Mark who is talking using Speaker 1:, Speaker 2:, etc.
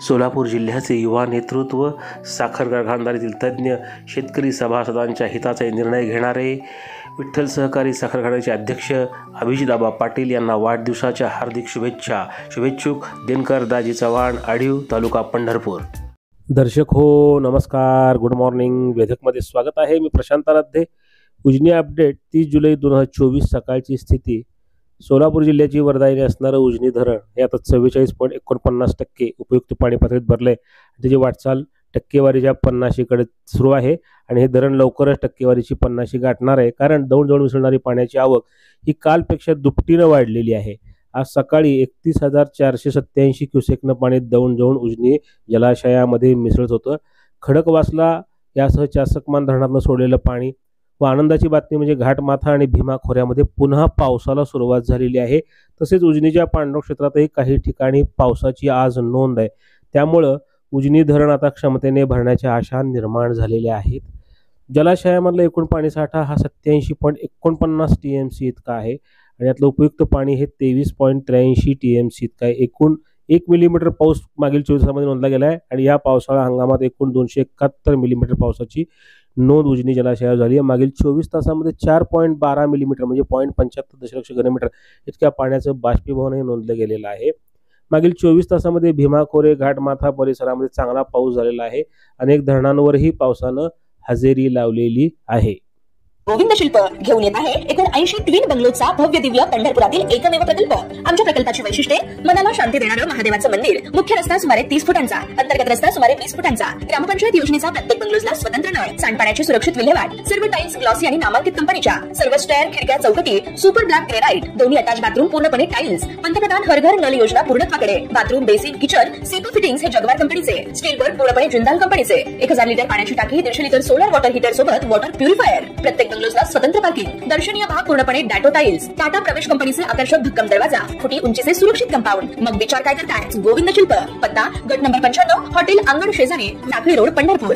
Speaker 1: सोलापूर जिल्ह्याचे युवा नेतृत्व, साखर कारखानदारीतील तज्ज्ञ, शेतकरी सभासदांच्या हिताचे निर्णय घेणारे विठ्ठल सहकारी साखर कारखान्याचे अध्यक्ष अभिजितआबा पाटील यांना वाढदिवसाच्या हार्दिक शुभेच्छा. शुभेच्छुक दिनकर दाजी चव्हाण, आढीव, तालुका पंढरपूर.
Speaker 2: दर्शक हो, नमस्कार, गुड मॉर्निंग. वेधकमध्ये स्वागत आहे. मी प्रशांत आराध्य. उजनी अपडेट 30 जुलै 2024 सकाळची स्थिती. सोलापूर जिल्ह्याची वरदायिनी असणारं उजनी धरण हे आता 44.49% उपयुक्त पाणी पातळीत भरले. त्याची वाटचाल टक्केवारीच्या 50कडे सुरू आहे आणि हे धरण लवकरच टक्केवारीची 50 गाठणार आहे, कारण दौंड जवळ मिसळणारी पाण्याची आवक ही कालपेक्षा दुपटीनं वाढलेली आहे. आज सकाळी 31,487 क्युसेकनं पाणी दौंड जवळ उजनी जलाशयामध्ये मिसळत होतं. खडकवासला यासह चासकमान धरणातून सोडलेलं पाणी व आनंदाची बातमी म्हणजे घाटमाथा आणि भीमा खोऱ्यामध्ये पुन्हा पावसाला सुरुवात झालेली आहे. तसेच उजनीच्या पांडव क्षेत्रातही काही ठिकाणी पावसाची आज नोंद आहे. त्यामुळं उजनी धरण आता क्षमतेने भरण्याच्या आशा निर्माण झालेल्या आहेत. जलाशयामधला एकूण पाणीसाठा हा 87.49 TMC इतका आहे आणि यातलं उपयुक्त पाणी हे 23.83 TMC इतका आहे. एकूण 1 मिलीमीटर पाऊस मागील 24 तासामध्ये नोंदला गेला आहे आणि या पावसाळा हंगामात एकूण 271 मिलीमीटर पावसाची नोंद उजनी जलाशयावर झाली आहे. मागील 24 तासामध्ये 4.12 मिलीमीटर म्हणजे 0.75 दशलक्ष घनमीटर इतक्या पाण्याचं बाष्पीभवनही नोंदलं गेलेलं आहे. मागील 24 तासामध्ये भीमा खोरे, घाटमाथा परिसरामध्ये चांगला पाऊस झालेला आहे. अनेक धरणांवरही पावसानं हजेरी लावलेली आहे.
Speaker 3: गोविंद शिल्प घेऊन येत आहे एकूण 80 ट्विन बंगलोचा भव्य दिव्य पंढरपुरातील एकमेव प्रकल्प. आमच्या प्रकल्पाची वैशिष्ट्ये: मनाला शांती देणारं महादेवाचं मंदिर, मुख्य रस्ता सुमारे 30 फुटांचा, अंतर्गत रस्ता सुमारे 20 फुटांचा, ग्रामपंचायत योजनेचा प्रत्येक बंगलोजला स्वतंत्र नळ, सांडपाण्याची सुरक्षित विल्हेवाट, सर्व टाइल्स ग्लॉसी आणि नामांकित कंपनीच्या, सर्व स्टेअर, खिडक्या, चौकटी सुपर ब्लॅक ग्रेनाइट, दोन्ही अटॅच बाथरूम पूर्णपणे टाइल्स, पंतप्रधान हर घर नळ योजना पूर्णत्वाकडे, बाथरूम, बेसिन, किचन, सीटू फिटिंग्स हे जगवार कंपनीचे, स्टील वर्क पूर्णपणे जिंदाल कंपनीचे, 1000 लिटर पाण्याची टाकी, 150 लिटर सोलर वॉटर हीटर सोबत वॉटर प्युरिफायर, प्रत्येक बंगलोजला स्वतंत्र पार्किंग, दर्शनीय भाग पूर्णपणे डॅटो टाइल्स, टाटा प्रवेश कंपनीचे आकर्षक भक्कम दरवाजा, फुटी उंचीचे सुरक्षित कंपाऊंड. मग विचार काय करताय? गोविंद शिल्प, पत्ता गट नंबर 95, हॉटेल अंगण शेजारी, टाकळी रोड, पंढरपूर.